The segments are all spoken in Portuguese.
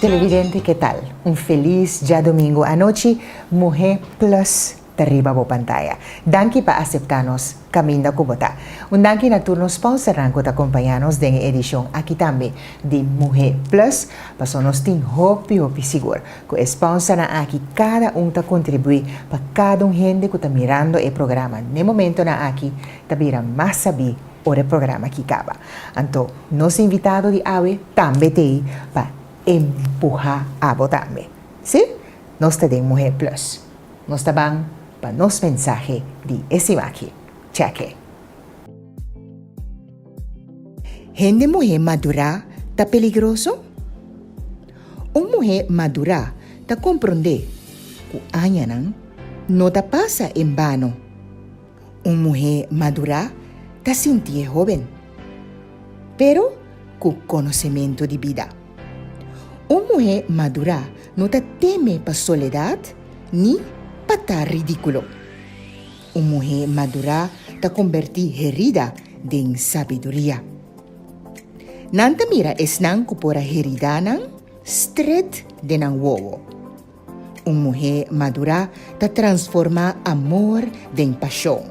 televidente, ¿qué tal? Un feliz ya domingo anoche, Mujer Plus arriba bo pantalla. Danke pa aceptarnos Caminda Kubota. Un danke na turno sponsor rango ta acompañarnos den edición aquí también de Mujer Plus. Paso nos tin hopi sigur. Ko sponsor na aquí cada ta contribuir pa cada gente que está mirando el programa. En el momento na aquí tabira más sabi o el programa que acaba. Anto, nos invitado de ave también te pa empujar a votarme. ¿Sí? Nos te den Mujer Plus. Nos taban para nos mensaje de ese aquí. Cheque. ¿Gente mujer madura está peligroso? Una mujer madura está comprende que añanan no te pasa en vano. Una mujer madura está sentir joven, pero con conocimiento de vida. Una mujer madura no te teme para soledad ni para estar ridículo. Una mujer madura te convierte herida en sabiduría. Nanta mira es nan kupora herida nan straight de nan wowo. Una mujer madura te transforma amor en pasión.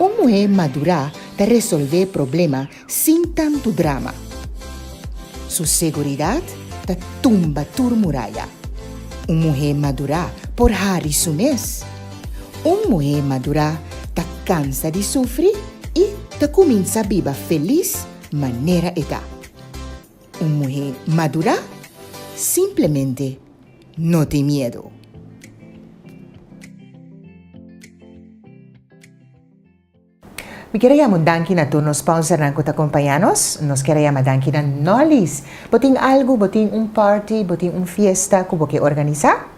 Una mujer madura te resuelve problemas sin tanto drama. Su seguridad te tumba tu muralla. Una mujer madura por Harry Sunes. Una mujer madura te cansa de sufrir y te comienza a vivir feliz manera edad. Una mujer madura simplemente no tiene miedo. Me quiero llamar danki na turno sponsor na te acompañarnos. Nos quiero llamar danki na Nolly's. Botin algo, botin un party, botin un fiesta que que organizar.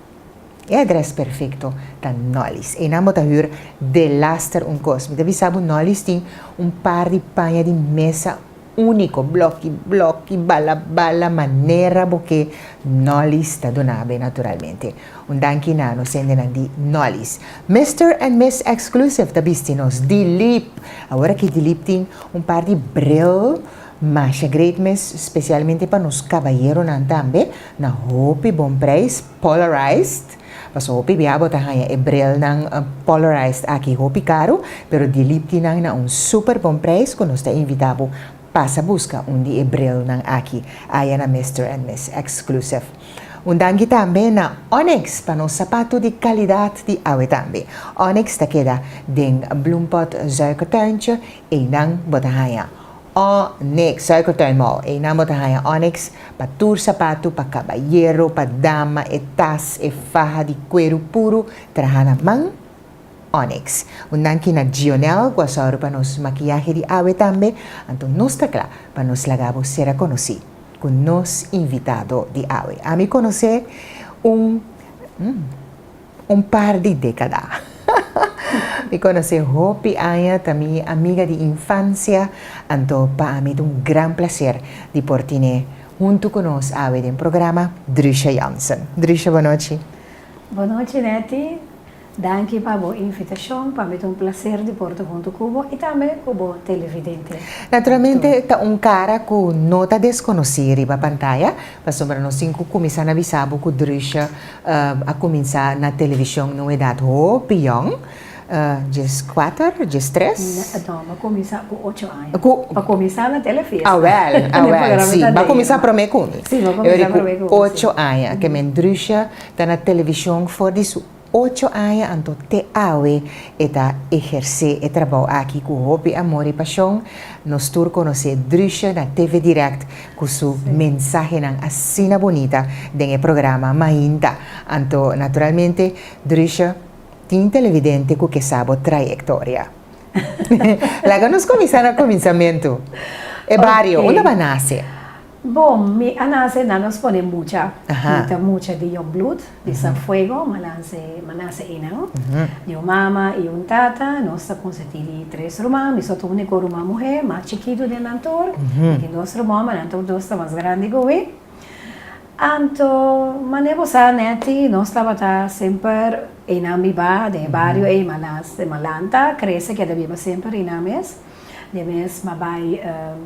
El adres perfecto da Nolly's. E namo ta huur de laster un cosme. Devi saber Nolly's tem un par de paña de mesa único, blocchi, bala, manera porque Nolly's ta donabe naturalmente. Un danki na no senden di Nolly's. Mr. and Miss Exclusive ta bistinos di lip. Agora que di lip tem un par de bril mas great miss, especialmente para nos caballeros nan tambe, na hopi bom price, polarized. Paso hopi biabo tahaya e bril ng polarized aki hopi caro, pero di lip tinang na un super bom price kung nos ta invitabo pasa busca un di e bril ng aki. Aya na Mr. and Miss Exclusive. Undangi tambe na Onyx pano sapato di kalidad di awe tambe. Onyx ta queda ding bloempot zuikertuintje e nang botahaya. Onyx, zuikertuin mo. E namo tahaya Onyx pa tour sapato, pa caballero, pa dama, e tas, e faja di cuero puro, trahana mang Onyx. Undangi na Gionel, guasaro pa nos maquillaje di awe tambe, anto nos takla pa nos lagabo sera conocí. Con nos invitado de awe. A mí conocer un par de décadas. Me conocí Hopi Aya, también amiga de infancia, anto para mí es un gran placer de portine junto con nos a ver en programa Drisha Jansen. Drisha, buenas noches. Buenas noches, Neti. Danke para a invitação, para mim é prazer de porto junto com e também como televidente. Naturalmente, está cara que não está desconhecido na pantalla, mas sobre nós cinco começar a avisar que Drisha a começar na televisão na idade Hopi Young. Just 4, just 3? Não, vai começar com 8 anos. Para começar na telefísica. Sim, vai começar para mim com. Sim, vai começar para mim com. 8 anos, que me Drisha está na televisão for isso. 8 anos anto te awe eta exercer e trabalho aqui com hobby, amor e paixão. Nos tur conhecer Drisha na TV Direct com sua mensagem assim bonita do programa Mainta. Anto naturalmente Drisha tem televidente que sabe trajetória. Lá nos começar no começamento. É barrio, onde vai nascer? Bom, mi nace nos pone mucha de Youngblood, de San Fuego, nace ina. De mama e tata, nós consegui 3 irmãos, mi soto único irmã mulher, mais chiquito de Nantor, e 2 irmãos, mas Nantor 2 mais grande que eu. Anto, manevo sa neti, nós estava sempre em Ambiba, de barrio e Malanta, cresce que devia sempre em Ames. Demes, mas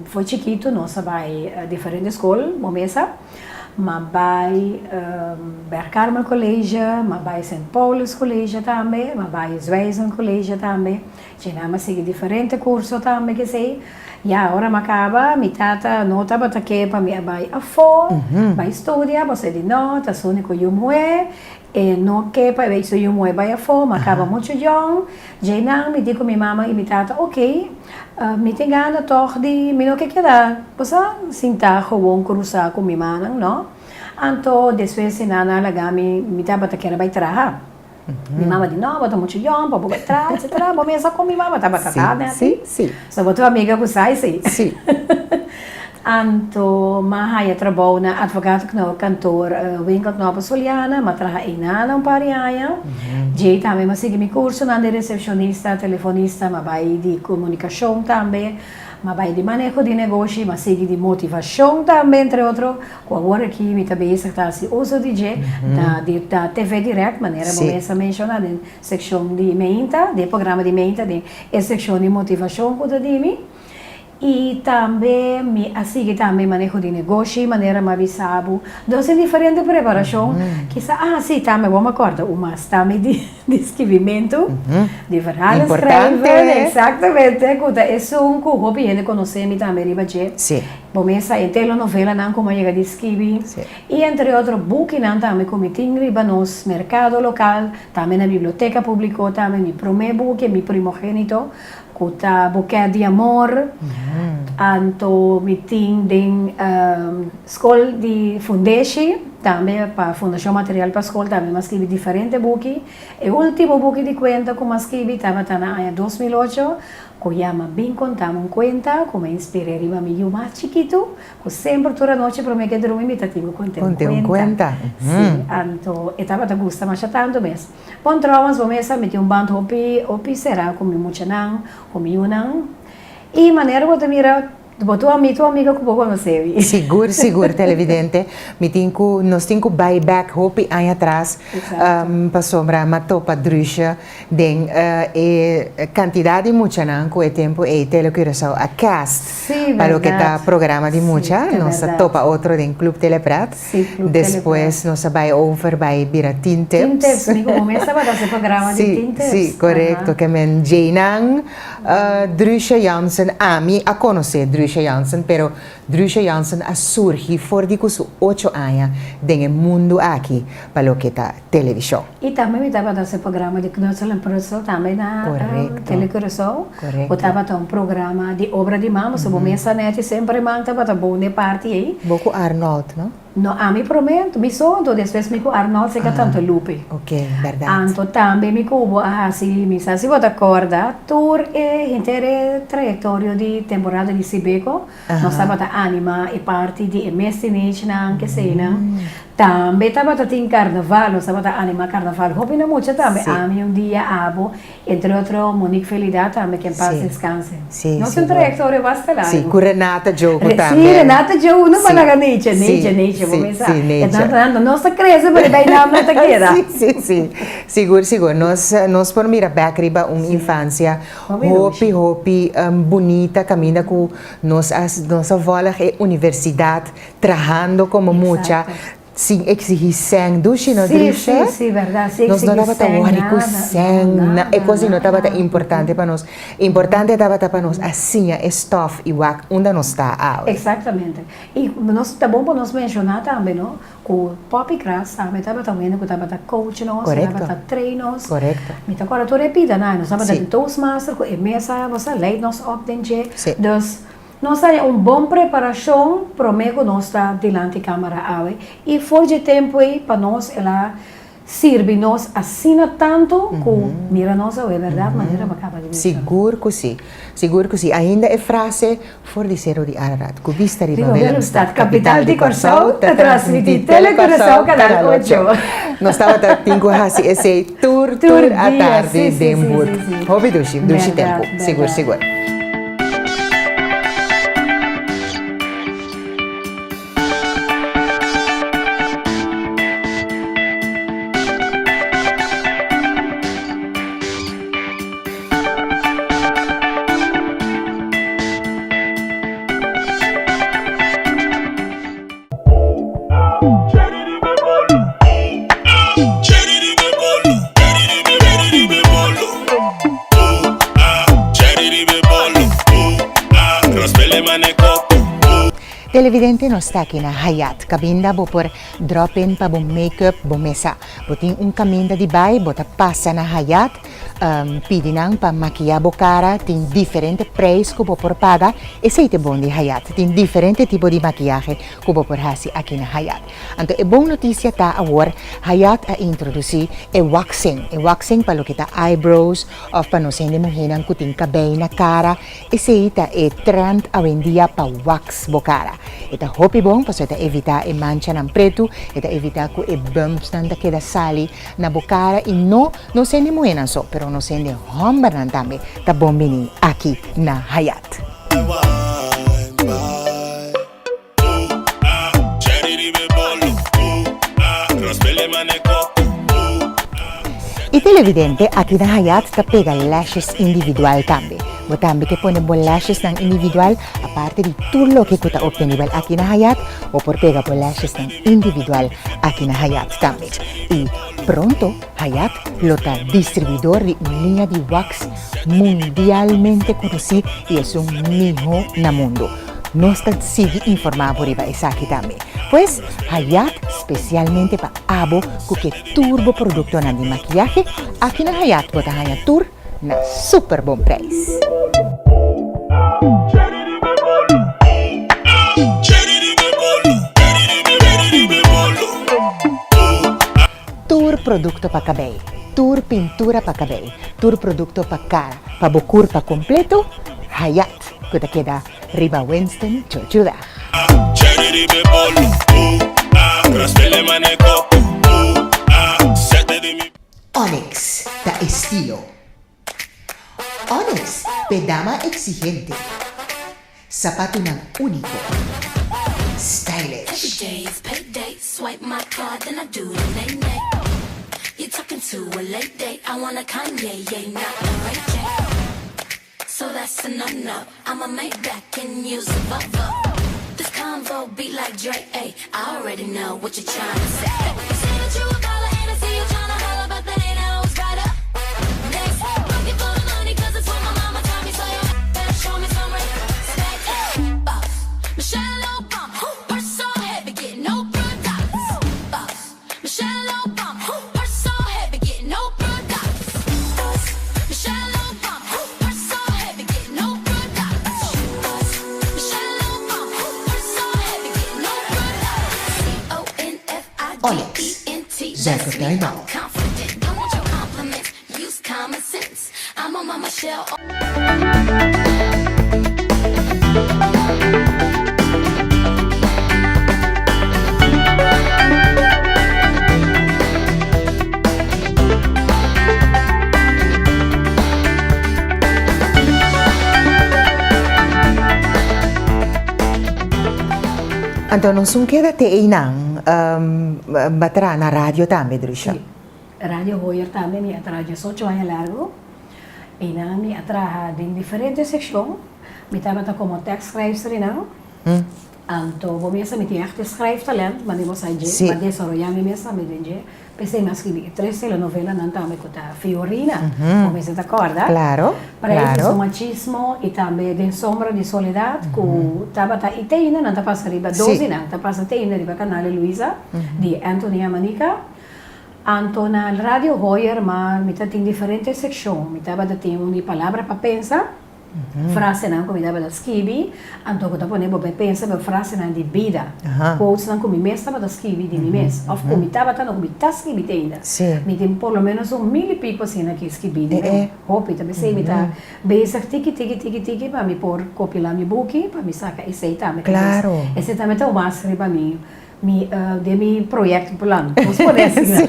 foi chiquito, nós vai diferente escola, momesa. mas vai Berkarmel College, mas vai St. Paul's College também, mas vai Zwijzen College também. Tinha seguir diferentes cursos também que sei. E agora me acaba, minha tata não estava aqui para me vai a fora, vai estudar, você de nota, só único eu moe, e não quer para ver se eu moe vai a fora, me acaba muito jovem. Já não me digo minha mãe e minha tata, ok, me tem gana toch de me não quer quedar, você sentar com cruzar com minha mãe, não? Então depois se nada lá me tava querendo vai trabalhar. Minha mãe disse, não, botou muito jovem, para botar atrás, etc. Vou começar com minha mãe, estava casada, né? Sim, sim. Só botou amiga com sai, sim. Sim. Anto, mas eu trabalho na advogado que no cantor winkel Nova Soliana, mas trabalho em nada um par de anos. Já também mas segui meu curso na de recepcionista, telefonista, mas vai de comunicação também, mas vai de manejo de negócio, mas segui de motivação também, entre outros. Agora aqui me também está se uso DJ da TV Direct, maneira começa a mencionar de secção de menta, de programa de menta, de secção de motivação que eu disse. E também me assim também manejo de negócio, maneira mais avisado, dos diferentes preparação, que sim, também vamos acordar, uma também de escrevimento, de verdade escrever, exatamente, escuta, é um hobby de conhecer me também ribaje. Sim. Começa em telenovela não como chega de escrever, e entre outros book não também como tem riba nos mercado local, também na biblioteca publicou também meu primeiro book, meu primogênito, Kuta Bouquet de Amor, anto meeting din escola de Fundeshi, também para Fundação Material para a Escola, também mas escrevi diferente book. E o último book de conta que eu escrevi estava na ano 2008, que chama Bem Contar uma Conta, que me inspirei a meu mais chiquito, que sempre toda noite para mim que dormir, me tive contar uma conta. Sim, anto, estava a gostar mais tanto mesmo. Bom, traumas, vou começar a meter bando hopi será comigo muito não, comigo não. E maneira que eu mira, tua amiga que vou conhecer. Seguro, televidente. Nós temos buyback hopi aí atrás, para sombra matou para drusha, den quantidade de mucha não com o tempo e telecuração a cast, para o que está programa de mucha, nós topa outro den Club Teleprat, depois nós vai over by Bira Tinteps. Tinteps, me começa a fazer programa de Tinteps. Sim, correto, que men Jainang, Drusha Jansen, a conhecer Drusha Jansen, pero Drusha Jansen a surgir fora de 8 anos no mundo aqui, para o que está televisão. E também me estava dando programa de Knutsel e Prussel, também na televisão. Eu estava dando um programa de obra de mama, so começa a net sempre manta para bom de parte aí. Boco Arnold, não? No, a mi prometo, mi sono, depois me Arnold se tanto lupe. Ok, verdade. Anto também me cubo, mi sa si vota corda, tour e intere traiettoria di temporada di Sibeco, non stava anima e parti di Mestinage anche cena. Também estava em carnaval, não estava anima carnaval. Hopi na mucha também, ami dia abo, entre outros Monique Felidade também que em paz descanse. Sim, não tem traiettoria basta lá. Sim, com Renata Jogo também. Sim, Renata Jogo, não fala Nietzsche, vou pensar. Nossa cresce, mas bem não na taqueira. Sim. Seguro. Nós por mira back riba infância, hopi bonita, caminha com nossa avó é universidade, trabalhando como mucha. Sim, exigição do chino drusha. Sim, verdade. Nós não estava tão com nada. É coisa não estava importante para nós. Importante estava para nós assim a stuff e wak onde nós está. Exatamente. E nós tá bom para nós mencionar também, não? Com Pop Crass também estava também que estava coach nós, estava treinos. Correto. Me agora tu repita, não? Nós estava Toastmaster, e mesa você lei nós op dentje. Dus nós temos uma boa preparação para o nós está diante da câmera aí e for de tempo aí para nós ela serve nós assina tanto que mira nós é verdade maneira acaba de seguro que sim ainda é frase for de ser de Ararat que vista riba Belo Estado capital de Corsão transmitir Telecorsão canal 8 nós estava tendo esse tour à tarde de Embur hobby dushi tempo seguro Televidente no está aqui na Hayat. Kabinda bo por drop-in pa bo make-up bo mesa. Boting kaminda di bay, bota passa na Hayat. Pidinang pa maquillar bo cara, tem diferente preço que bo por paga. E seite bom di Hayat. Tem diferente tipo de maquillaje que bo por hasi aqui na Hayat. Anto e bom notícia ta agora Hayat a introduzi e waxing. E waxing pa lo kita eyebrows of pa no sende mo hinang kuting kabay na cara. E seita e trend awendia pa wax bo cara. Ita hopi bom paso ita evita e mancha ng preto, ita evita ko e bumps nang da keda sali na bukara e no sende mo yan so, pero no sende hombar nang tami ta bombini aki na Hayat. I televidente aqui na Hayat ta pega lashes individual tambi. Bo tambi que pone bon lashes ng individual aparte di tullo que kuta obtenible aqui na Hayat o por pega bon lashes ng individual aqui na Hayat tambi. Y pronto Hayat lota distribuidor de una línea de wax mundialmente conocido y es un mijo na mundo. Nos sigue informado por esa aquí también. Pues Hayat especialmente para abo que turbo producto de maquillaje aquí na Hayat bota Hayat Tour na super bom price. Tour producto para cabello, tour pintura para cabello, tour producto para cara, para bocur para completo, Hayat, que te queda Riva Winston, Chochuda. Onyx, da estilo. Onyx, pedama exigente. Zapato ng único. Stylish. Every day is payday. Swipe my card, then I do the nay-nay. You're talking to a late date. I want a Kanye, yeah, not a Ray J. So that's a no-no. I'ma make back and use a Volvo. This convo be like Drake, ayy. I already know what you're trying to say. You say that you a baller and I see you trying to holler, but that ain't always right up. Next, looking for the money 'cause it's what my mama taught me, so you better show me some respect. Boss, Michelle Obama, purse so heavy, get no products. Boss, Michelle Obama, purse so heavy, get no products. Boss, Michelle Obama, purse so heavy, get no products. Boss, Michelle Obama, purse so heavy, get no products. CONFIDENT, Zach of Diamond. I'm confident, don't want your compliments, use common sense. I'm on my Michelle. Antonio, sungkeda te inang batra na radio tambe, Drisha. Sí. Radio Hoyer también mi atrajo 8 años largo. Y nada, mi atraja en diferentes secciones. Mi estaba como text schrijfster, ¿no? Anto, voy a mi tiene schrijftalent, maar die was hij je, Sí. maar desarrollando mi esa me denje. Pensei mas que 3 telenovelas não tá me conta Fiorina, como você tá acorda? Claro, Para isso claro. o machismo e também de sombra de soledade, que tava tá iteina não tá passa riba Sí. 12 não, tá passa teina riba canal Luisa de Antonia Manica. Anto na Radio Hoyer, mas me tá tem diferentes secções, me tava tem uma palavra para pensar. Frase não como dava da skibi, anto que tá ponendo para pensar, mas frase não de vida. Aha. Quotes não como mês tava da skibi de mês, of como tava tá no como tá skibi ainda. Sí. Me tem por lo menos 1000 e pico assim aqui skibi, né? Hope também sei me tá bezig tiki para me por copiar meu book, para me sacar esse aí também. Claro. Esse também tá o mais para mim. De mi proyecto plan. Vamos poder assim.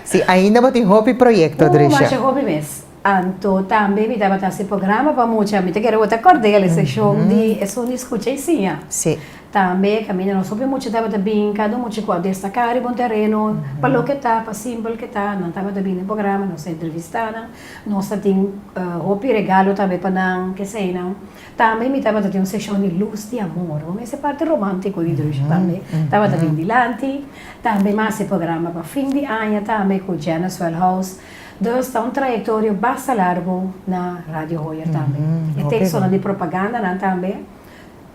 Sí, ainda mo ting hopi proyecto, Mas Drisha. hobby mes. Anto também me dava esse programa para muita, me te quero outra cordel esse show de isso não escutei sim. Sí. Também caminho não soube muito dava bem, cada muito com destacar bom terreno, para o que tá, para símbolo que tá, não tava bem no programa, não se entrevistar, não se tem hobby regalo também para não que sei não. Também me dava ter uma sessão de luz de amor, essa parte romântica de Drisha também. Tava bem dilante, também mais esse programa para fim de ano também com Janice Wellhouse. Dus está trajetória bastante largo na Radio Hoyer também. E tem zona de propaganda também.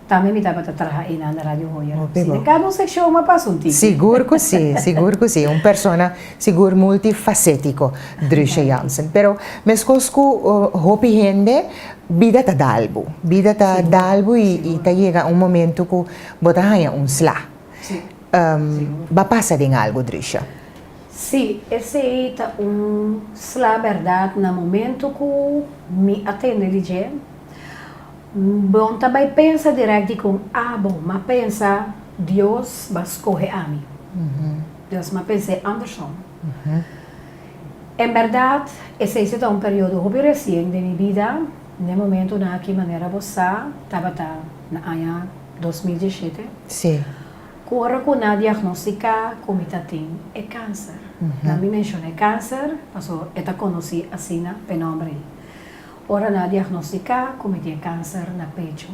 também me estava a trabalhar na Rádio Roya. Ok, Se bom. cada secção uma passa um tipo. Seguro que sim. Uma persona seguro multifacético, Drusha Jansen. Pero, mas cosco, hopi gente, vida ta dalbo. Vida ta dalbo e ta chega momento que bota ganha slá. Sim. Va passa de algo, Drusha. Sim, esse é slá verdade no momento que me atende de gente. Bom, também pensa direto com, bom, mas pensa, Deus vai escolher a mim. Deus, mas pensa, Anderson. Em verdade, esse é um período muito recente de minha vida, no momento na que maneira você estava na ano 2017. Sim. Quando com a diagnostica como tem é câncer. Na minha mencionei câncer, passou eu conheci assim na penombre. Ora na diagnostica como tinha câncer na peito.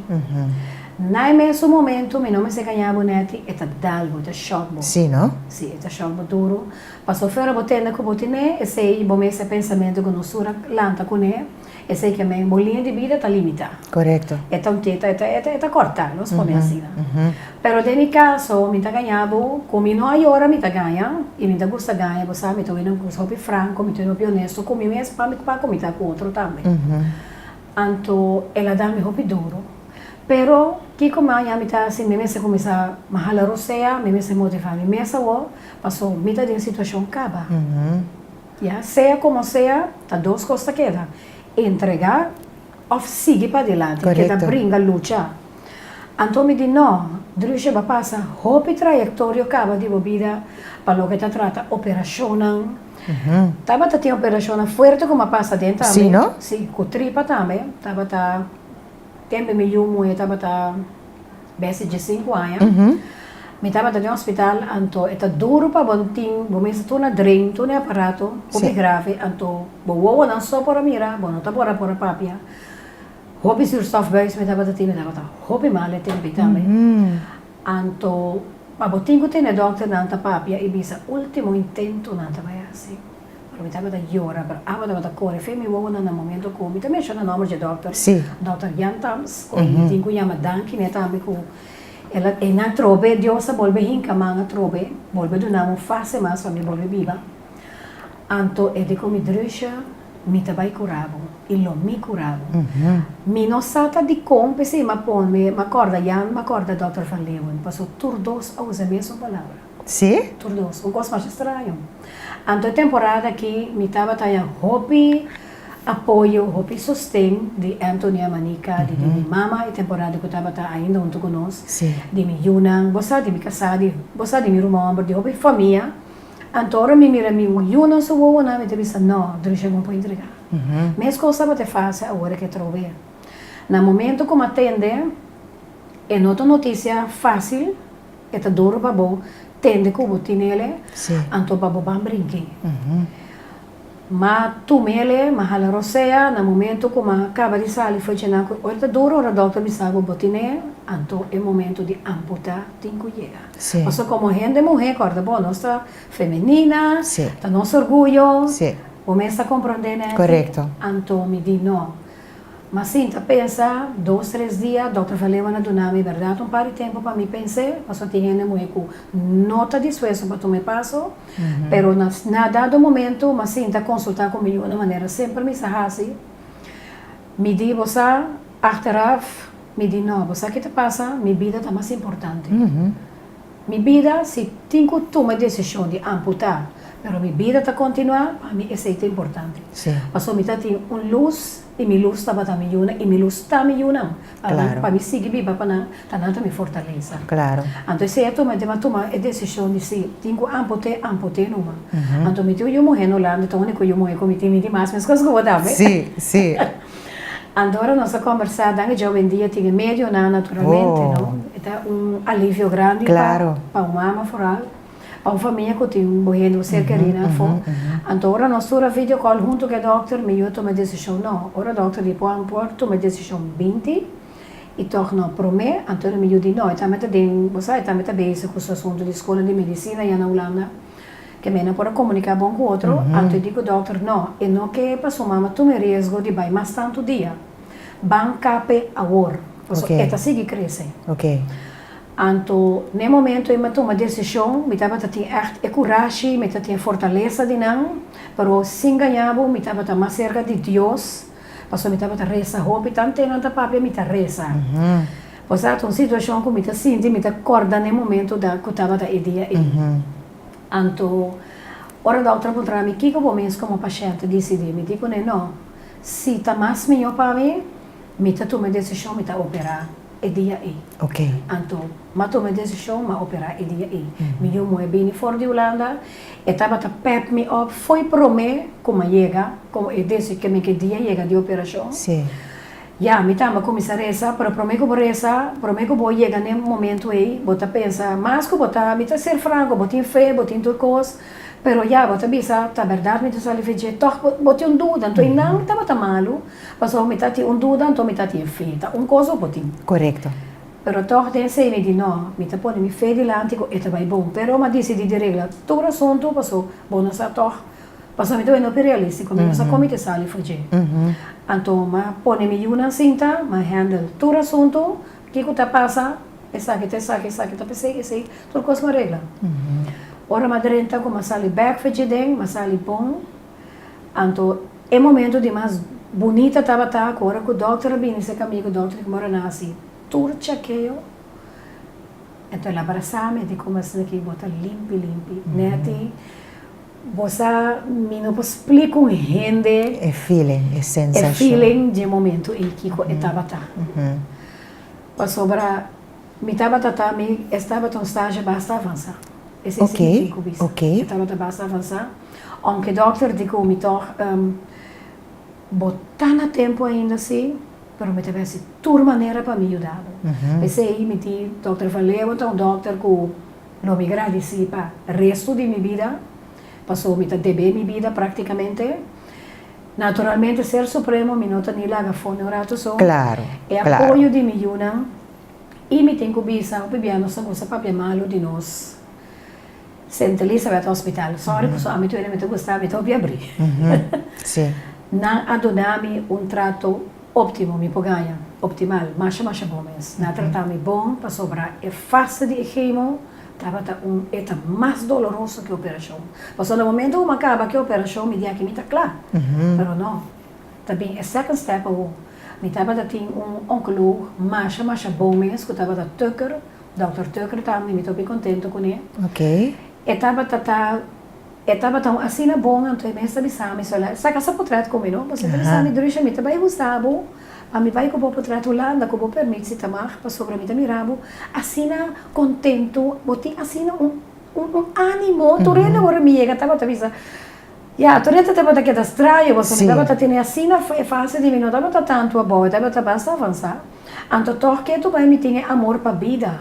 Na mesmo momento, meu nome se ganhava neto, é dalgo, é choque. Sim, não? Sim, é choque duro. Passou fora botando com botine, esse aí bom esse pensamento que nos sura lanta com ele, esse que a minha bolinha de vida está limitada. Correto. Então está cortada, nós põe assim. Pero de mi caso, me está ganhando, como não há hora me está ganhando, e me está gosta ganhar, você me está indo com o franco, me está indo honesto, comigo mesmo, para comigo com outro também. Então, ela dá me roupa duro. Pero, que como amanhã me está assim, me mesmo começa a mahala roceia, me mesmo motivar, me mesmo passou, me está de situação acaba. Seja como seja, tá duas coisas que dá. Entregar ou seguir para adelante, que dá brinca, luta. Então me diz, não, Drusha vai passar, roupa e trajetória acaba de vida, para o que está trata, operação. Tava tinha operação forte como passa dentro também. Sim, não? Sim, com tripa também. Tava tempo me eu tava base de 5 anos. Me tava no hospital, então é duro para bom tim, bom mesmo tu na drain, tu na aparato, como grave, então bom não só para mirar, bom não tá para papia. Hobby zuurstofbuis me tava hobby male tempo também. Então para bom tim que tem dokter na papia e bisa último intento na tava assim. Para me tava da llora, para tava corre, foi me vou na momento com me também chama nome de dokter. Sim. Dr. Jan Tams, com tem que chama Danke, né também com ela na trobe, Deus volve hinca manga trobe, volve do namo fase mais para me volve viva. Anto é de como Drusha me tabai curavo, e lo me curavo. Me não sata de como se ma pon me acorda Jan, me acorda Dr. Van Leeuwen, passou turdos a usar a mesma palavra. Sim? Turdos, coisa mais estranho. Anto a temporada que me tava tendo hobby, apoio, hobby sustém de Antonia Manica, de minha mama, e temporada que eu estava ainda junto conosco, de minha Yunang, você de minha casada, você de minha irmã, de hobby família. Então, me mira minha Yunang, só vou na minha cabeça, não, Drusha não pode entregar. Mas coisa vai ter fácil agora que trove. No momento como atende, é outra notícia fácil, é duro para bom, tende que o botinele, então para bom brinque. Mas tu mele, mahala roceia, no momento como acaba de sair, foi chenar, olha duro, o doutor me sabe o botiné, então é momento de amputar, tem que chegar. Mas como gente mulher, corda bom, nossa feminina, tá nosso orgulho, começa a compreender, né? Correto. Então me diz, não. Mas sim, tá pensa, 2, 3 dias, doutor falou na dunami, verdade, par de tempo para mim pensar, mas eu tinha uma mulher com nota de esforço para tomar passo, pero na dado momento, mas sim, tá consultar comigo de maneira sempre me sahasi, me diz, você, achteraf, me diz, não, você que te passa, minha vida tá mais importante. Minha vida, se tenho que tomar decisão de amputar, pero minha vida tá continuar, para mim, isso é importante. Mas eu me tá tendo luz, e minha luz estava também yuna, e minha luz está me yuna. Para mim seguir viva, para tanto me fortaleza. Claro. Então, se eu tomar a decisão de se tenho que amputar numa. Então, me tenho morrer no lado, então, eu morrer com me mais, mas coisas que eu vou dar, Sim. Agora, nossa conversa, eu vendia, tinha meio, naturalmente, não? É alívio grande para uma mama foral. Para a família que tem morrendo, ser querida, então agora nós temos vídeo call junto com o doutor, me eu tomei decisão não, agora o doutor depois tomei decisão 20 e tornou para mim, então me eu disse não, eu também tenho, você também tem base com o assunto de escola de medicina e na Holanda, que me não pode comunicar bom com o outro, então eu digo doutor não, e não que para sua mama tome risco de vai mais tanto dia, bancape agora, Posso, Ok. esta sigue cresce. Ok. Anto, no momento eu tomo uma decisão, me tava tem echt coragem, me tem fortaleza de não, pero sem ganhar, me tava mais cerca de Deus, passo me tava reza, hope tanto não tá papi me tá reza. Pois há uma situação que me tá sentindo, me tá acorda no momento da que tava da ideia aí. Anto, ora da outra contra mim, que eu vou como paciente decidir, me digo não, se tá mais melhor para mim, me tá tomando decisão, me tá operar. E dia aí. Ok. Anto, ma tome decisão, ma operar e dia aí. Me deu muito bem fora de Holanda. E estava a pep me op. Foi para mim, como chega, como eu disse que me que dia chega de operação. Sim. Já, me estava começar a rezar, para mim que vou rezar, para mim que vou chegar nesse momento aí, vou pensar, mas que vou me ser franco, vou ter fé, vou ter tudo coisa. Pero já, vou pensar, tá verdade, me tá só fazer, toch, vou ter dúvida, então não estava malo, mas me tá ter dúvida, então me tá ter fé, tá coisa vou ter. Correcto. Pero toch desse me di no, mi ta pone mi fé delante e te vai bom. Pero ma disse di regla, todo assunto passou, bom não sa toch. Passou me não realistico, mi sa come te sali fugi. Anto ma pone mi una cinta, ma handle todo assunto, que ta passa, essa que ta pensei, sei, tudo coisa ma regla. Ora ma drenta como sali back fugi den, ma sali bom. Anto é momento de mais bonita tava tá, agora que o doutor bem esse caminho, o doutor que mora nasce. Tudo chequeio. Então ela abraçava e como assim aqui bota limpo, né? Você me não explica um rende. É feeling, é sensação. É feeling de momento em que estava tá. Passou para me estava tá, me estava tão estágio basta avançar. Esse Ok. Estava tá basta avançar. Aunque o doutor disse me toch botar na tempo ainda assim. Pero me teve assim, toda maneira para me ajudar. Pensei, me disse, doutor Valeu, então, doutor, que não me agradeci para o resto de minha vida. Passou, me debe minha vida praticamente. Naturalmente, ser supremo, me nota nem lá, fone orato só. Claro, É claro. apoio de minha ajuda. E me tem que bisa, o piano, só com papel malo de nós. Sente Elizabeth Hospital. Sorry, porque a minha me gostava, me toque abrir. Sim. Não adonami trato óptimo, me ganha, optimal, mais bom mesmo. Na tratar-me bom, para sobrar, é fácil de queimo, é mais doloroso que a operação. Passou no momento que acaba que a operação, me diz que me está claro, mas não. Também, é second step, me estava tem oncólogo, mais bom mesmo, que estava da Tucker, Dr. Tucker também, me estou bem contente com ele. Ok. Estava tão assim na bom, então eu estava pensando, saca essa portrait comigo, você pensava, me também gostava, a mim vai que eu vou portrait Holanda, que eu vou permitir se tamar, para sobre mim miravo, assim contento, botei assim ânimo, tu rende agora me chega, estava pensando, já, tu rende estava aqui estranho, você estava tendo assim na fase de mim, não estava tanto a boa, estava bastante avançar, então toque tu vai me ter amor para a vida,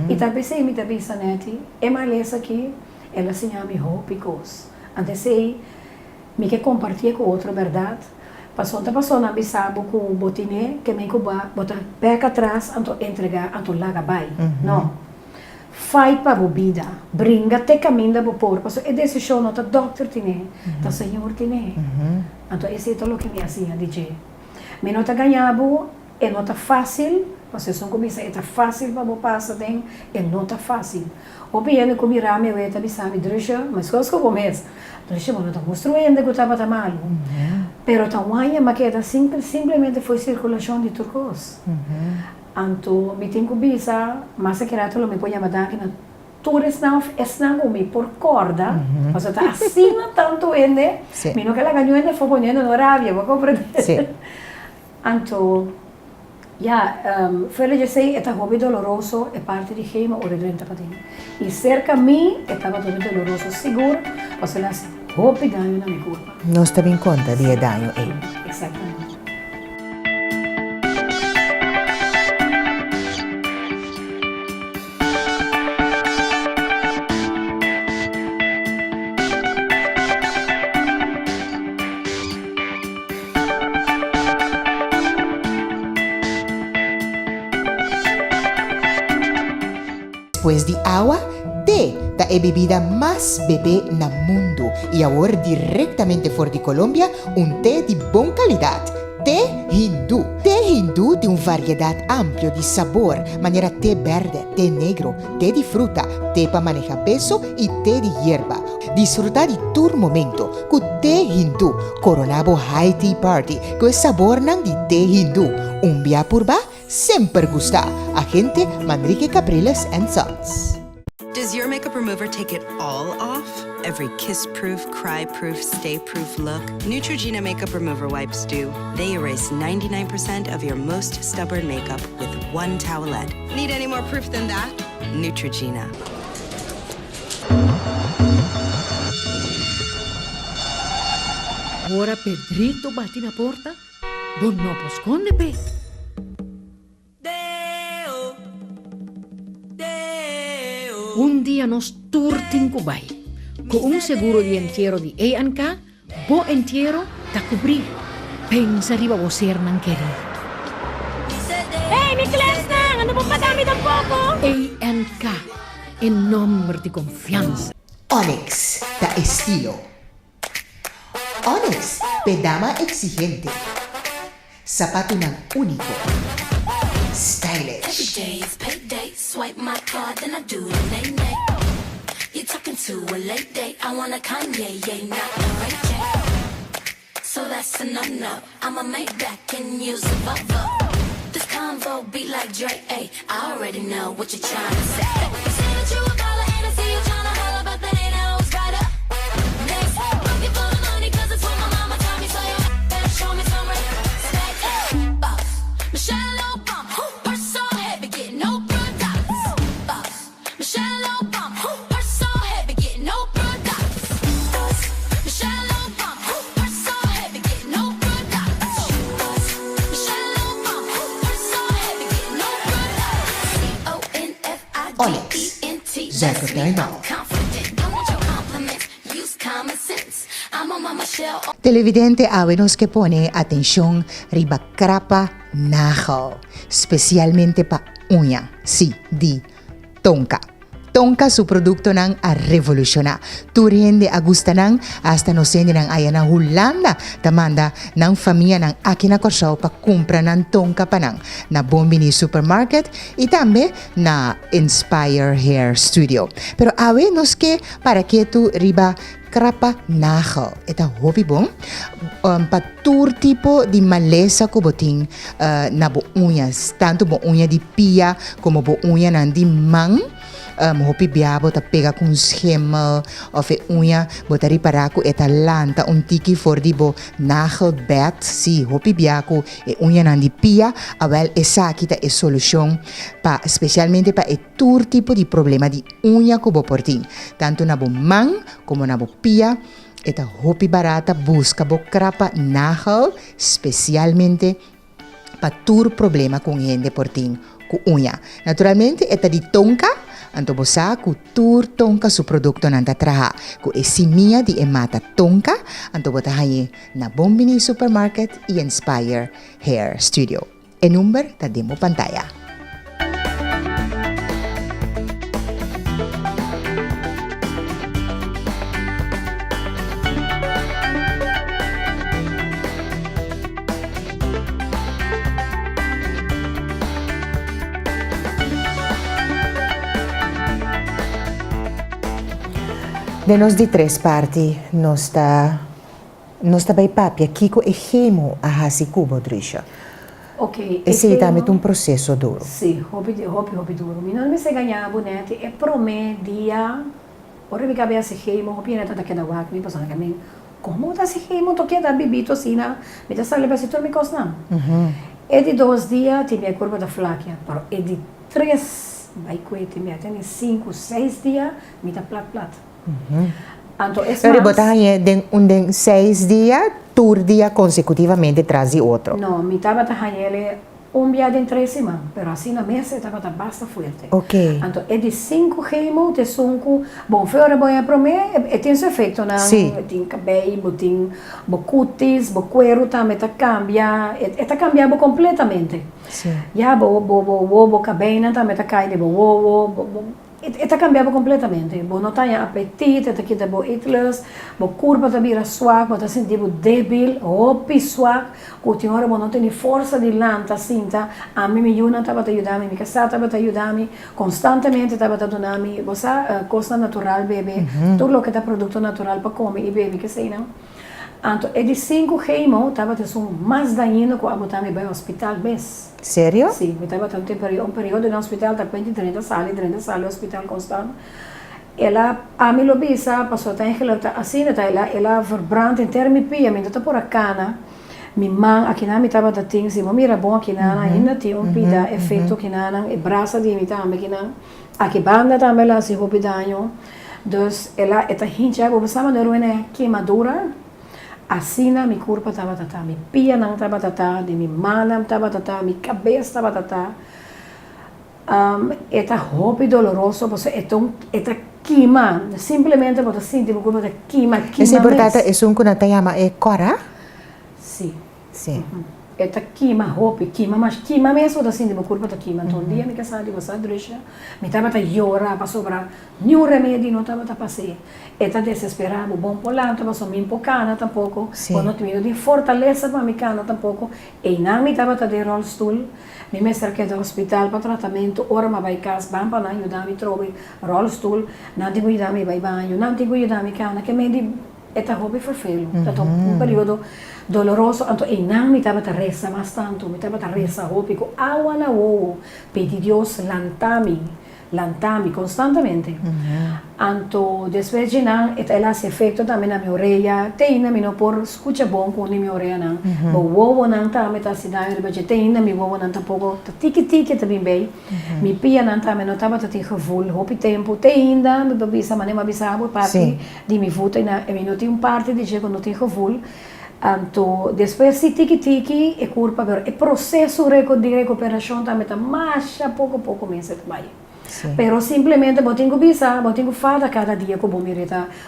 e também sei me também sanete, é mais aqui. Ela se chama Hope Goes. Antes sei, me que compartilha com outra verdade. Passou na bisabo com o botiné, que me cuba, bota pé atrás, anto entregar, anto laga bai. Não. Fai para a vida, brinca te caminho da vapor. Passou e decisão nota doctor tine, tá senhor tine. Anto esse é tudo que me assim DJ. Me nota ganhabo, é nota fácil. Vocês são começar, é fácil para passar bem, é nota fácil. O piano que mirar meu é também sabe deixa, mas coisa que eu começo, deixa mas não está construindo que eu estava mal. Pero tão anha mas que era simplesmente foi circulação de turcos. Anto me tem que bisa, mas que era tudo me põe a mandar que na todas não me por corda, mas está assim tanto ende, me não que ela ganhou ende foi ponendo no horário, vou compreender. Anto foi sei é hobby doloroso, é parte de queima ou de drenta para ti. E cerca de mim estava também doloroso, seguro, você lá assim, hobby ganho na minha culpa. Não está bem conta de danho, Exatamente. Después de agua, té da é bebida mais bebê no mundo e agora diretamente fora de Colômbia, té de boa qualidade. Té hindú. Té hindú tiene una variedad amplia de sabor, manera té verde, té negro, té de fruta, té para manejar peso y té de hierba. Disfruta de tu momento con té hindú, coronabo high tea party, que es sabor de té hindú. Un día por va, siempre gusta. Agente Manrique Capriles and Sons. Does your makeup remover take it all off? Every kiss-proof, cry-proof, stay-proof look? Neutrogena makeup remover wipes do. They erase 99% of your most stubborn makeup with one towelette. Need any more proof than that? Neutrogena. Ora Pedrito bate na porta. Bon no posconde pe. Un día nos turtin kubay. Con un seguro de entierro de A&K, bo entierro ta cubrir. Pensa riba bo ser nang querer. Hey, mi class na! Ano pong madami ng poco? A&K, en nombre de confianza. Onyx, da estilo. Onyx, pedama exigente. Zapato ng único. Every Stylish. day is payday. Swipe my card, then I do the nay-nay. You're talking to a late date. I want a Kanye, yeah, not a Ray J. So that's a no-no. I'ma make back and use a Volvo. This convo be like Dre, ayy. I already know what you're trying to say. You say that you a baller and I see you trying to holler, but that ain't how it's right up. Next, looking for the money 'cause it's what my mama taught me. So you better show me some respect. Boss, Michelle Obama, purse so heavy, getting no products. Boss, Michelle Obama, purse so heavy, getting no products. Boss, Michelle Obama, purse so heavy, getting no products. Boss, Michelle Obama, purse so heavy, getting no products. Onyx, Zach O'Donnell. Confident, don't want your compliments. Use common sense. I'm on my Michelle. Televidente awenos que pone atención riba krapa najo, especialmente pa uña, sí, di tonka. Tonka su producto nang a revoluciona. Turiende a gusta nang hasta no sende nang aya na Holanda. Tamanda nang familia nang akina korsaw pa kumpra nang tonka pa nang na Bombini Supermarket y tambe na Inspire Hair Studio. Pero awe nos que para que tu riba krapa najo. Eta hobby bong patur tipo di malesa ko boting na bo uñas. Tanto bo uña di pia como bo uña nan di mang. Hopi biabo ta pega con schimmel of e unha bota riparaku eta lanta un tiki for di bo nagelbed si hopi biaku e unha nan di pia awel esa kita e solution pa specialmente pa e tur tipo di problema di unha ko bo porting tanto na bo mang como na bo pia eta hopi barata busca bo krapa nagel specialmente pa tur problema con gente porting ku unha naturalmente eta di tonka anto bosa ku tur tonka su produkto nanta traha ku esimia di emata tonka anto bota haye na Bombini Supermarket y Inspire Hair Studio. E number ta demo pantalla. De nos di tres parti, nosta bai papia, kiko e hemo a hasi kubo drisha. Ok. E se tamit un processo duro. Sì, hobby duro. Mi non mi se ganhava bonete e prome dia. Ora mi cabe se heimo, hobby neta da keda wak, mi pasana kamin. Como da se heimo to keda bibito sina, mi da sale basi tur mi kosna. E di 2 dias ti mi curva da flakia, però e di 3 vai queti mi atene 5, 6 dias mi da plat. Anto es Pero más, botaje den 6 días, tur día consecutivamente tras de otro. no, mi taba tajayele un día de 3 semanas, pero así na mesa taba basta fuerte. Ok. Anto é de 5 heimo, de 5, bom, fora bom é para mim, tem seu efeito na, Sim. tem cabelo, tem cutis, cuero também tá cambia, tá cambiado completamente. Sim. Ya bo cabelo também tá cai de bo Ita cambiava completamente. Bo não tinha apetite, ita kita bo itlas, bo curva ta vira swak, bo ta sentivo débil, opi swak, ku tinhora bo não tem força de lanta cinta, a mim me yuna tava ta ayudami, mi casa tava ta ayudami, constantemente tava ta donami, bo sa costa natural bebê, tudo lo que tá produto natural para comer e bebê que sei não. Então, é de 5 heimo, tava te som mais dañino que a botar me vai ao hospital mês. Sério? Sim, me tava um período no hospital, tá 30 salas, hospital constante. Ela, a mim lo bisa, passou até que ela assim, ela verbrand inteira me pia, me tá por a cana. Mi man, aqui na me tava da ting, se mira bom aqui na, ainda tem pida efeito aqui na, e braça de me também aqui na. Aqui banda também lá se roupa daño. Dus ela eta hincha, vou passar maneira né queimadura. Assim na minha corpo estava tatá, minha pia não estava tatá, de minha mão estava tatá, minha cabeça estava tatá. Eta roupa doloroso, você eta queima, simplesmente você sente o corpo queima. É importante, é um que não tem ama é cora? Sim. Sim. Eta queima roupa, queima, mas queima mesmo, assim, de meu corpo está queima. Então, dia me casar de você, deixa, me estava a chorar, para sobrar, nenhum remédio não estava a passar. Eta desesperado, bom polante, passou me empocana tampouco, quando tinha de fortaleza para me cana tampouco, e não me estava a de rollstool, me cerquei do hospital para tratamento, ora me vai casa, vamos para ajudar me trobe rollstool, não tenho ajudar me vai banho, não tenho ajudar me cana, que me de eta roupa verfelo, então período doloroso, então e não me estava a reza mais tanto, me estava a reza roupa, com água na uo, pedi Deus lantami constantemente. Então, depois de não, ela se efeito também na minha orelha, tem ainda não por escuta bom com a minha orelha não, o ovo não também tá se dá, ele tem ainda meu ovo não tampouco, tiki também bem, me pia não também não estava tem gevoel, roupa tempo, tem ainda, me babisa, mas nem me babisa, parte de minha vuta, e não tem parte de jeito não tem gevoel. Então, depois de tiki é culpa, é processo de recuperação também tá mais pouco mês vai. Pero simplesmente eu tenho que pensar, eu tenho que fazer cada dia que eu vou me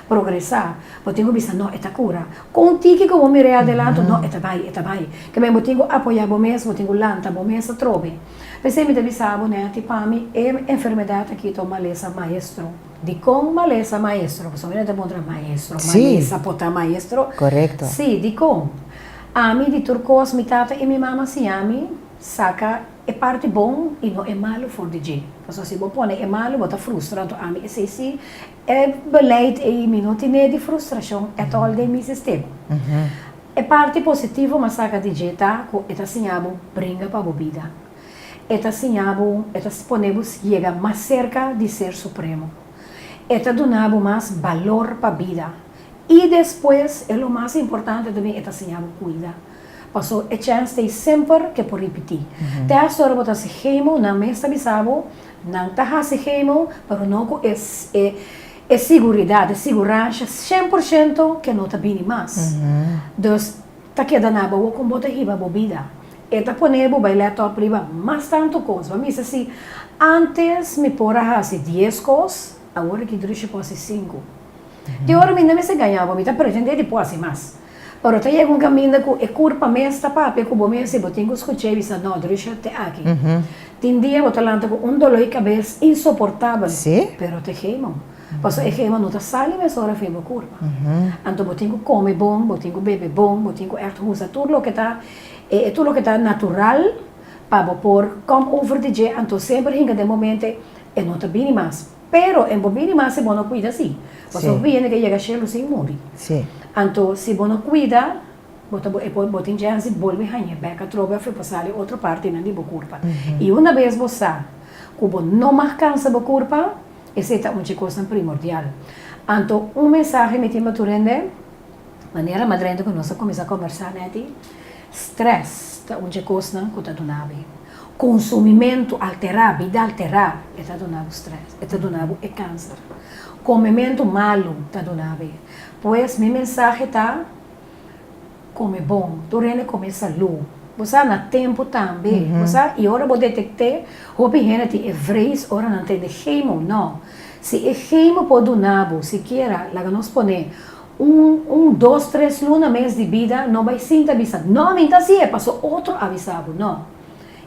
progressar. Eu tenho que pensar, não, é cura. Contigo que eu vou me adelante, não, é vai. Que bem, eu tenho que apoiar o mês, eu tenho que lançar o mês a trobe. Mas sempre me pensava, né, tipo, a mim, é enfermidade que toma maleza maestro. De com maleza maestro, você não te mostra maestro, maleza pota maestro. Correto. Sim, de com. A mim, de turcos, minha tata e minha mama, se a mim, saca, é parte bom e não é malo for de dia. Porque se você põe é malo, você frustrado. A mim, se é beleid e não tem de frustração, é todo de meu sistema. É parte positiva, mas saca de dia, tá? É assim, brinca para a bebida. É assim, ponemos chega mais cerca de ser supremo. É donado mais valor para a vida. E depois, é o mais importante também, é assim, cuida. Passou a chance de sempre que por repetir. Te a história botar se heimo, não me estabilizava, não tá se heimo, mas não é segurança 100% que não tá bem mais. Então, tá que danaba o com bota riba bebida. Eta ponebo bailar top riba mais tanto coisa. Mas assim, antes me porra assim 10 coisas, agora que deixa posse 5. De hora me não se ganhava, me tá pretendendo de posse mais. Ora, tem algum caminho que é culpa mesmo, papai, que o bom mesmo, eu tenho que escutar e dizer, não, deixa até aqui. Tem dia, eu estou falando com dolor de cabeça insuportável, pero te queimam. Porque o queima não está saindo, mas agora fez a culpa. Então, eu tenho que comer bom, eu tenho que beber bom, eu tenho que usar tudo o que está natural, para pôr como over de dia, então sempre hinga de momento, e não está bem mais. Pero, em bem mais, é bom não cuidar assim. Porque o bem é que chega a cheiro sem morrer. Então, se você não cuida, você tem chance de voltar a ganhar, porque a troca foi passar em outra parte da corpo. E uma vez você não alcança a corpo, essa é uma coisa primordial. Então, mensagem me tem que render, maneira madrenda que nós começamos a conversar, né? Stress é uma coisa que está donando. Consumimento alterado, vida alterada, está donando stress, está donando câncer. Comimento malo, está donando. Pois, minha mensagem está, come bom, durante comer saúde. Você na tempo também, e agora vou detectar, o gente é vez, ora não tem de heimo, não. Se é heimo pode donar, se queira, lá nós põe 2, 3 lunas mês de vida, não vai sentir avisado. Não, me está assim, passou outro avisado, não.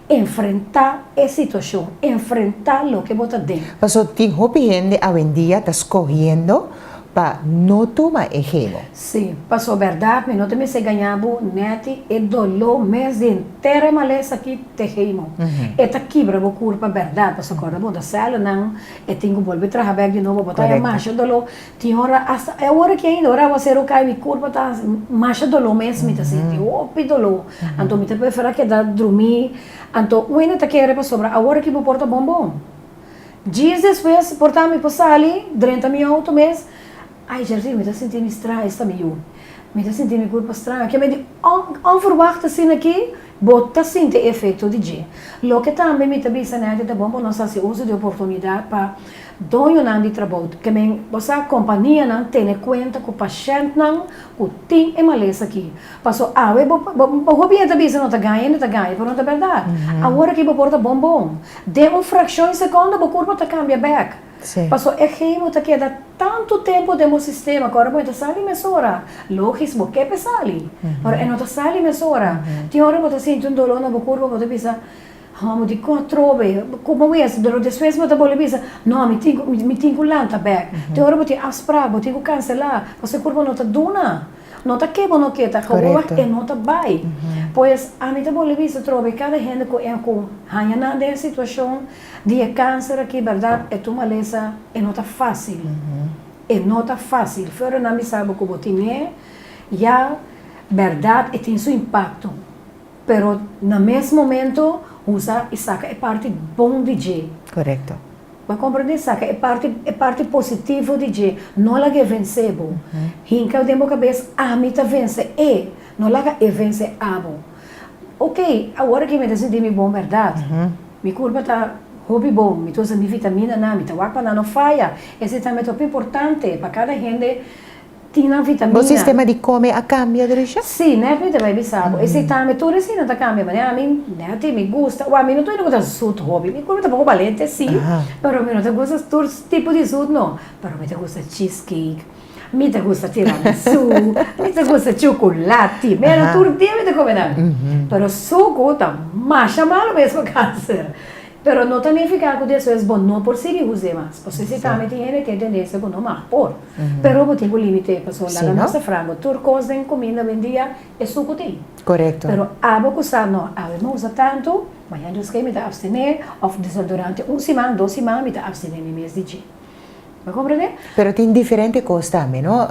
enfrentar a situação, enfrentar o que você tem. Paso ting hopi gente hoy en día está escogiendo para no tomar ejemplo. Sim, passou verdade, mas não tem se ganhava net e dolor mês inteiro maleza aqui terreno. E tá quebra o corpo verdade, passou agora vou da sala não, e tenho que voltar trabalhar de novo, botar a marcha dolor. Tinha hora hasta é hora que ainda hora você não cai o corpo tá marcha dolor mesmo, tá senti opi dolor. Então me prefere que dá dormir, então o ainda tá querer para sobra, a hora que vou porta bombom. Dias depois portar-me para sali, 30 minutos mês. Ai, Jardim, me está sentindo estranho, está meio. Me está sentindo meu corpo estranho. Que me diz, onverwacht assim aqui, bota sente efeito de dia. Lo que também me está pensando, é bom, nós se usa de oportunidade para dono de trabalho. Que me, você a companhia não tem conta com o paciente não, com tem e maleza aqui. Passou, o hobby é também, não está ganhando, mas não é verdade. Agora que vou portar bom. De fração de segundo, o corpo está cambia back. Sim. Passou, é que você queda tanto tempo do meu sistema, agora você sali mesora. Lógico, que é sali. Agora, é não sali mesora. Tem hora você sente dolor no corpo, você pensa, me digo, como é? Depois você pensa, não, me tenho lanta back. Tem hora você asprar, você tem que cancelar, porque o corpo não está duna. Não está quebrando, não está correto e não está bem. Pois, a mim também vista trove cada gente com hanhana de situação de câncer aqui, verdade, é uma maleza e não está fácil. E não está fácil. Fora não me sabe como tinha, já verdade e tem seu impacto. Pero no mesmo momento usa e saca é parte bom de dia. Correcto. Vai compreender, saca? É parte positiva de dia. Não lá que vencebo. Hinca o tempo cabeça, mim tá vence. E não lá que vence abo. Ok, agora que me tá sentindo bom, verdade? Minha curva tá hobby bom, me trouxe minha vitamina, me tá wapa não falha. Esse também é muito importante para cada gente. Tinha vitamina. O sistema de come a cambia de rixa? Sim, né? Porque vai bisabo. Esse também tudo assim não tá cambia, mas a mim, né? Me gusta. O a mim não tô indo com suit hobby. Me curva tá pouco valente, sim. Pero me não te gusta todo tipo de suit, não. Pero me te gusta cheesecake. Me te gusta tiramisu. Me te gusta chocolate. Mas tudo dia me te come nada. Pero suco tá mais malo mesmo câncer. Pero não também ficar com isso é bom, não por seguir usar mais. Porque se também tem tendência a não mais por. Pero eu tenho limite, pessoal. Lá na nossa frango, turcos tem comida vendia e suco tem. Correcto. Pero abo kusar não, não usa tanto, mas antes que me dá abstener, ou durante semana, 2 semanas, me dá abstener no mês de dia. ¿Me comprende? Pero tiene diferente cosa también, ¿no?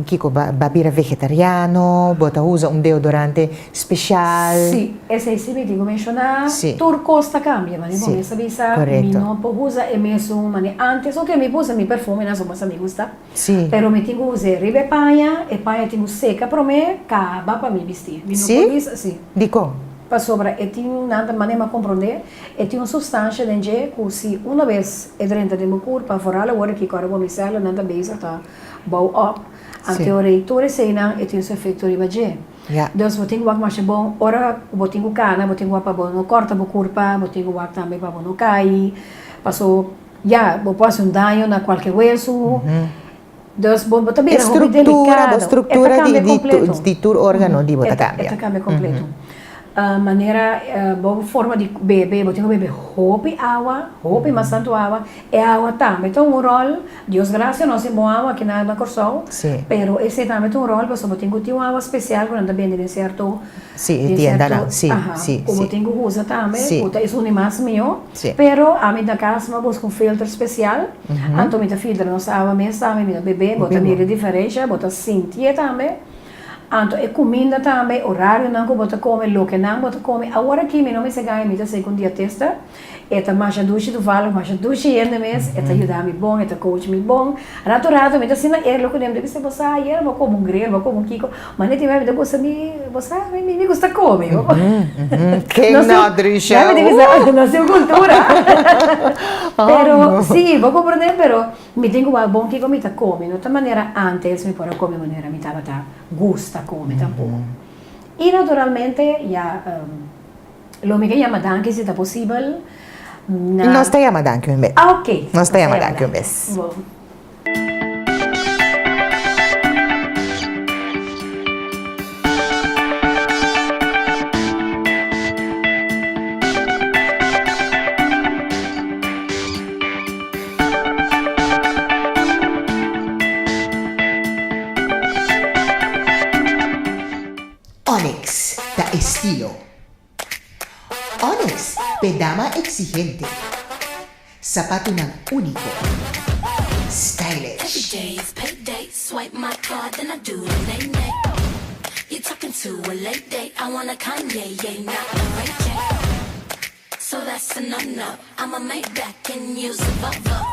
Kiko, babira vegetariano, bota usa un deodorante special. Sì, esse sì mi dico mencionare, Sì. turcosta cambia, ma Sì, mi sa corretto. mi non può usare e messo mani antes, ok, mi usa mi perfume, insomma, se mi gusta. Sì. Però mi tengo usare ribe paia e paia tengo secca per me, caba per mi vestire. Mi non Sì? può usare, sì. Dico? Para sobra, e tinha nada maneira de compreender, e tinha uma substância dentro que se uma vez é dentro do meu corpo, para fora a hora que agora vou me sair, nada bem, está bow up. A Sim. teoria toda cena e tem esse efeito de baixo. Yeah. Então, vou ter que mais bom, ora vou ter que cana, vou ter que para bom, não corta o corpo, vou ter que também para bom não cair, passou, já, vou fazer dano na qualquer hueso. Então, vou também Estrutura de tu órgano de bota cambia. Esta cambia completo. Maneira, boa forma de beber, eu tenho que beber roupa bastante água, e água também tem um rol, Deus graças, não sei boa água aqui na Corsol, Sim. pero esse também tem um rol, porque eu tenho que ter uma água especial quando anda bem de certo, Sì, ti andano, sì, sì, como sì. tenho que usar também, Sì. isso não é mais meu, Sì. pero a mim da casa eu busco um filtro especial, então me filtra nossa água mesmo, me beber, botar nele diferente, botar sentir também. Anto e comida também, horário não que bota come, lo que não bota come. Agora que me não me segue, me tá segundo dia testa. Eta marcha duche do vale, marcha duche ainda mês, eta ajudar me bom, eta coach me bom. Rato me tá sina lo que nem deve ser você aí, vou como um grelo, vou como um kiko. Mas nem tiver me gosta me gusta come. Que nodricha. Não sei cultura. Pero sim, vou compreender, pero me tenho um bom kiko me tá come. De outra maneira antes me pode comer maneira me tava tá gusta come tampouco. E naturalmente já lo me chama danke se tá possível. Non stai a anche un bel. Ah, ok. Non stai a anche un bel. Bom. Pedama exigente. Sapato ng único. Every Stylish. day is payday. Swipe my card, then I do the nay-nay. You're talking to a late date. I want a Kanye, yeah, not a Ray J. So that's a no-no. I'm a Maybach and use a Volvo.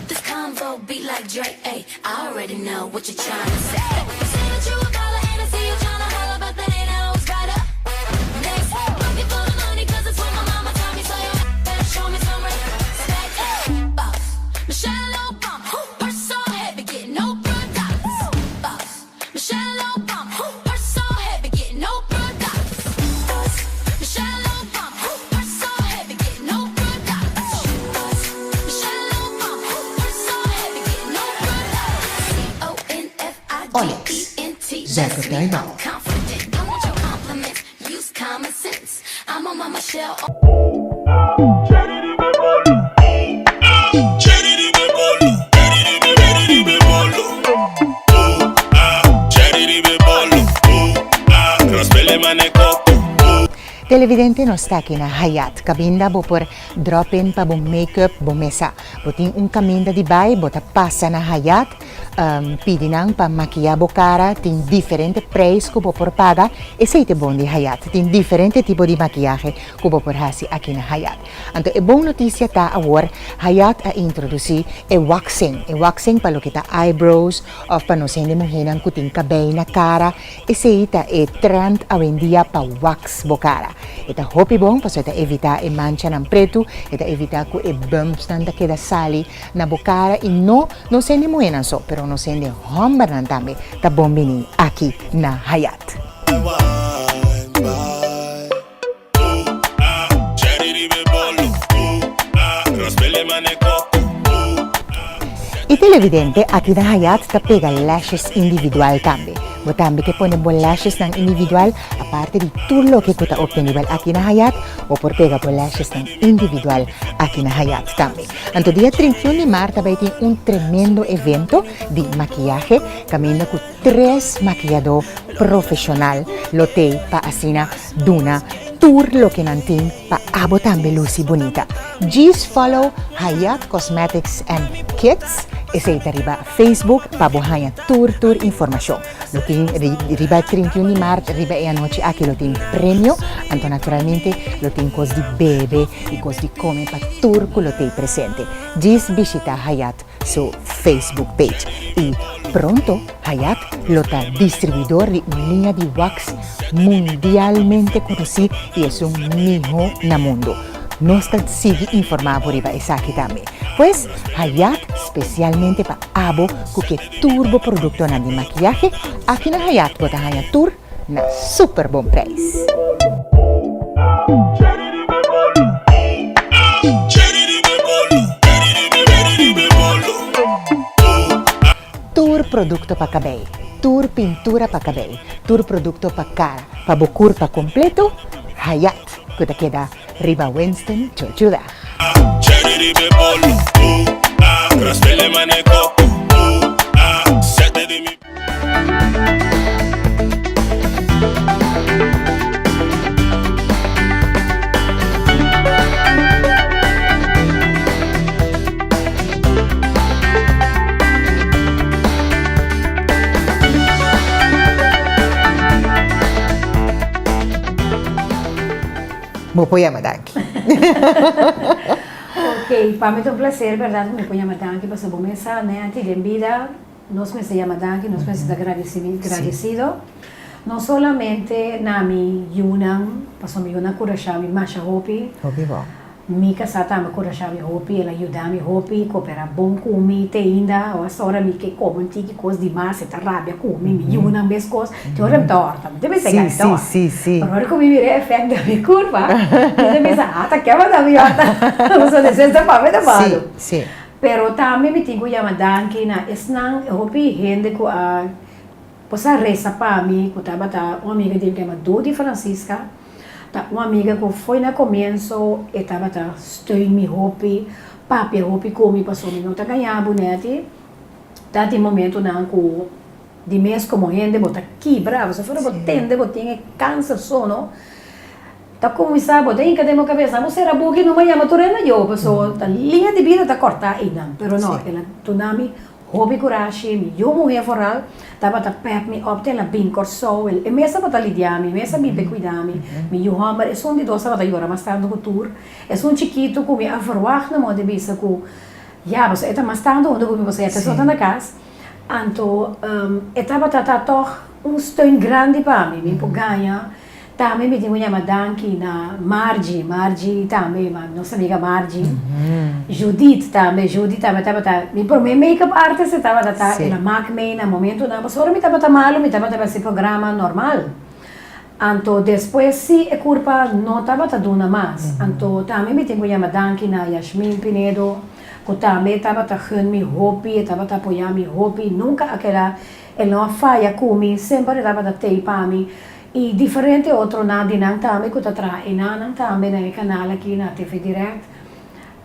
This convo be like Drake, ayy. I already know what you're trying to say. You say that you a baller and I see you trying to holler, but that ain't always right up. Next, pocket full of money 'cause it's what my mama taught me, so you better show me some respect. Boss, Michelle Obama, purse so heavy, getting no products. Boss, Michelle Obama, purse so heavy, getting no products. Boss, Michelle Obama, purse so heavy, getting no products. Boss, Michelle Obama, purse so heavy, getting no products. CONFIDENT. Zac Taino. Confident, don't want your compliments. Use common sense. I'm on my Michelle. Televidente no está aqui na Hayat. Kabinda bo por drop-in pa bom make-up bom mesa. Boting kaminda di bay, bota passa na Hayat. Pidi nang pa maquillabo cara, tem diferente preço que por paga. E seite bom di Hayat. Tem diferente tipo de maquillaje que por hasi aqui na Hayat. Então, é bom notícia tá agora Hayat a introduzir waxing. Waxing para lo que tá eyebrows, of pa no sende mo hinang kuting cabelo na cara. E seita é trend a dia pa wax bo cara. Ita hopi bom, paso ita evita e mancha ng preto, ita evita ko e bumps nanda keda sali na bukara e no sende mo yan so, pero no sende hombar ng tami, ta bombini aki na Hayat. Televidente aqui na Hayat ta pega lashes individual tambi. Botambi que pone bon lashes ng individual aparte di tullo que kuta obtenible aqui na Hayat o por pega bon lashes ng individual aqui na Hayat tambi. Anto dia 31 de marzo vai ter tremendo evento de maquillaje caminho com 3 maquillador profissional lotei pa asina duna tour lo que nantin pa abo tambi luci bonita. Just follow Hayat Cosmetics and Kits. Ese riba Facebook pabuhaya tour information. Lo tin riba 31 de marzo riba e anoche aqui lo tin premio. Anto naturalmente lo tin cos di bebe e cos di come pa tour lo te presente. Just visita Hayat su Facebook page. Y pronto Hayat lo ta distribuidor de una línea de wax mundialmente conocido y es un mijo na mundo. Nos sigue informado riba esa aquí también. Pues Hayat especialmente para abo que turbo producto na de maquillaje aquí na Hayat bota Hayat Tour na super bom preço. Tour producto para cabelo, tour pintura para cabelo, tour producto para cara, para bucur para completo, Hayat que te queda riba Winston Chochuda. Mopoya Madanki. Ok, para mí es un placer, ¿verdad? Me pongo Madanki para esa mesa, Nanti, de vida, nos me se llama Madanki, nos me se agradecido. No solamente Nami Yunan, pasó mi Yunan Kurashami, Masha Hopi. Hopi bom. Mi casata me Kurashami Hopi, ela ayudami Hopi, coopera bom kumi, te ainda, ou essa hora me que como antigo coisa demais, tá rabia kumi, mi Yunan bes coisa, te ora torta, deve ser gaita. Sim. Agora que me virei efeito da minha curva, eu pensa, tá que é da minha, não sou licença para me dar mal. Sim. Pero também me tenho que Madanki na esnang Hopi gente ko a posa reza para mim, que tava uma amiga dele que é Dodi Francisca. Tá, uma amiga que foi no começo e estava estou me Hopi, papi Hopi comi passou me não tá ganhando bonete. Tá de momento não com de mês como gente bota aqui bravo, se for botende botinha câncer sono. tá começando, tem que ter uma cabeça, você era boa que não me chama, tu rena eu, pessoa, a linha de vida tá cortada e não, pero não, ela tunami, hobby coragem, eu mulher foral, tava tá pep me opte ela bem corso, e me essa bata lidiami, me essa me cuidami, me eu hammer, é só de dois bata eu mas tá no cultura, é só chiquito com me averwacht na moda bisa com, ja, você tá mas tá onde você é só tá na casa, anto, etapa tá toch steun grande para mim, me ganha. Também me tinha uma danke na Margie também, nossa amiga Margie. Judith também tava me por mim make-up artist tava ela make na momento na pessoa me tava malo, me tava esse programa normal. Anto depois se é culpa não tava dando mais. Anto também me tinha uma danke na Yasmin Pinedo, que também tava me hobby, tava apoiando me hobby, nunca aquela ela não falha comigo, sempre tava tei para mim. E diferente outro na dinang também que está trai na também na canal aqui na TV Direct.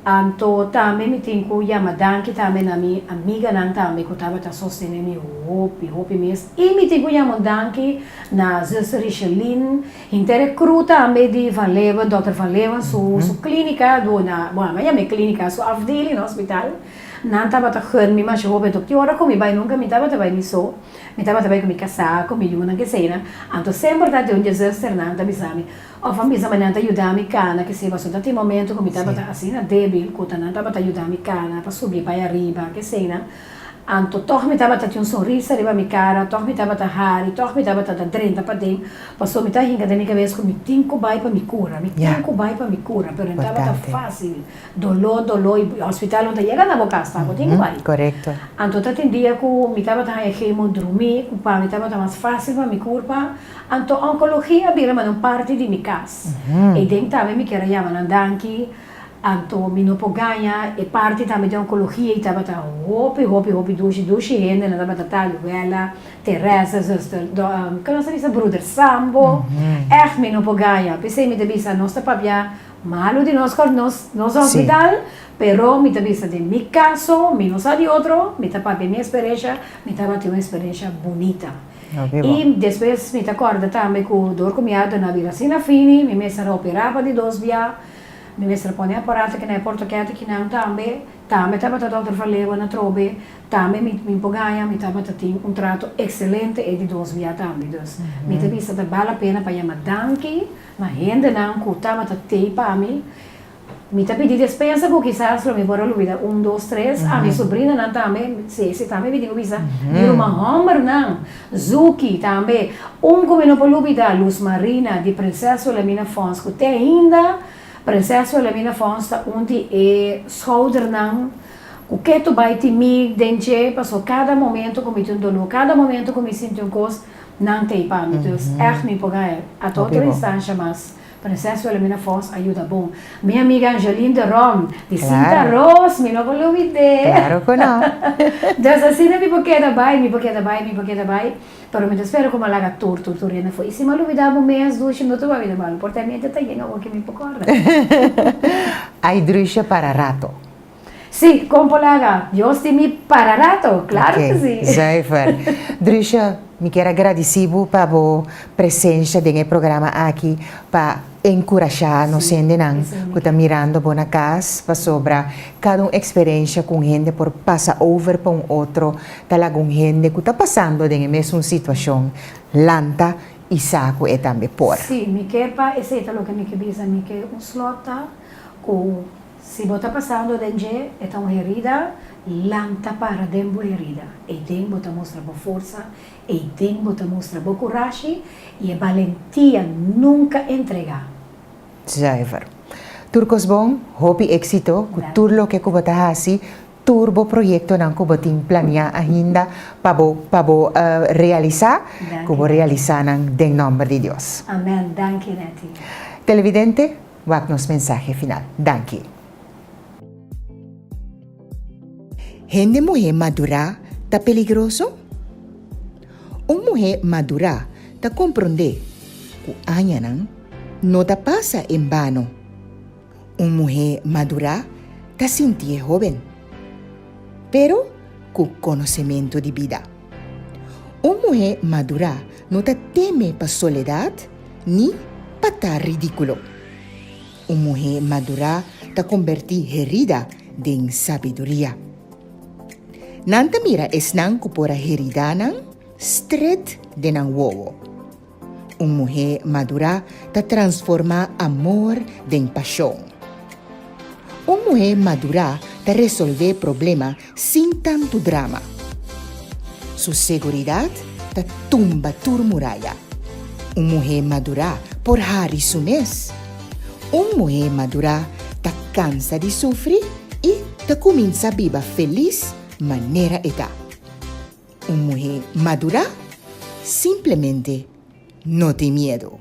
Anto também me tenho que chamar que também na minha amiga nang também que estava sostenendo me hopi mesmo. E me tenho que chamar que na zuster Richelin, intere cru também de Van Leeuwen, Dr. Van Leeuwen, sua clínica do na, bom, mas minha clínica, sua afdeling no hospital. Não estava a me mas eu bem ora como vai nunca me estava também nisso me estava também com me casar com me uma que sei na então sempre tá de onde zuster não tá bisami ou vamos bisami não tá ajudar me cana que se você tá tem momento como estava assim na débil que não estava ajudar me cana para subir para arriba que sei na então toch me estava tinha sorriso arriba minha cara toch me estava hari toch me estava drenta para dentro passou me tá hinga da minha cabeça como tinco vai para me cura me tinco vai para me cura pero não estava fácil dolor e hospital onde chega na boca estava tinco vai correcto então tá tem dia que me estava hemo dormir o para me estava mais fácil para me curva então oncologia vira uma parte de minha casa e dentro também me queria chamar danke. Então, me não ganha e parte também de oncologia e estava hopi duche ainda não estava talho ela Teresa que nós disse brother Sambo me não ganha pensei me devia nossa papia malo de nós hospital pero me devia de mi caso me não sabe outro me tava minha experiência me tava uma experiência bonita e depois me acorda também que o dor comiado na viracina fini me mestra operava de 2 dias me mestra põe aparato que na portoquete que não também estava doutor Valeu na trobe também me ganha me estava tendo trato excelente e de 2 dias também dus me teve isso vale a pena para chamar danke mas ainda não que estava tei para mim me tá pedindo dispensa que quizás me bora luvida 1, 2, 3 a minha sobrinha não também se também me digo visa e uma homem não Zuki também que não pode luvida Luz Marina de Princesa Lamina Fons que tem ainda Princesa Lamina Fons onde é schouder não o que tu vai te me dente passou cada momento com me dolor cada momento com me sinto coisa não tem para mim então me pagar a toda instância mas Princesa Lamina Fons ajuda bom. Minha amiga Angeline de Rom, de Santa Rosa, me não vou olvidar. Claro que não. Então, assim, me porque da bai. Pero me espero como laga torto, foi. E se me olvidava mês, 2 minutos, vai vida mal. Portanto, tá aí, não que me pocorda. Hay drucha para rato. Sim, como laga, eu estive para rato, claro que sim. Zuiver. Drucha, me quero agradecer para a presença no programa aqui, para encorajar nos gente que está mirando na casa, para sobre cada experiência com gente por passar over para outro, tá com gente que está passando na mesma situação, lanta e saco e também por. Sim, me quer para esse é o que me quer dizer, me quer slota com se você está passando dentro é uma herida, lanta para dentro da herida. E dentro você mostra boa força, e dentro você mostra boa coragem e a valentia nunca entregar. Zuiver. Turcos bom, hope éxito, com tudo o que você está fazendo, turbo projeto que você tem planeado ainda para realizar, que você realizar em nome de Deus. Amém. Danke, Neti. Televidente, vamos nos mensaje final. Danke. Gente mulher madura tá peligroso? Uma mulher madura tá compreender que anya não tá passa em vano. Uma mulher madura tá sentir jovem, pero com conhecimento de vida. Uma mulher madura não tá teme para soledade, nem para ta ridículo. Una mujer madura ta convertir herida en sabiduría. Nanta mira es nan kupora herida nan straight de nan wowo. Una mujer madura ta transforma amor en pasión. Una mujer madura ta resolver problema sin tanto drama. Su seguridad ta tumba tur muralla. Una mujer madura por hari su mes. Una mujer madura ta cansa de sufrir y ta comienza a vivir feliz manera edad. Una mujer madura simplemente no tiene miedo.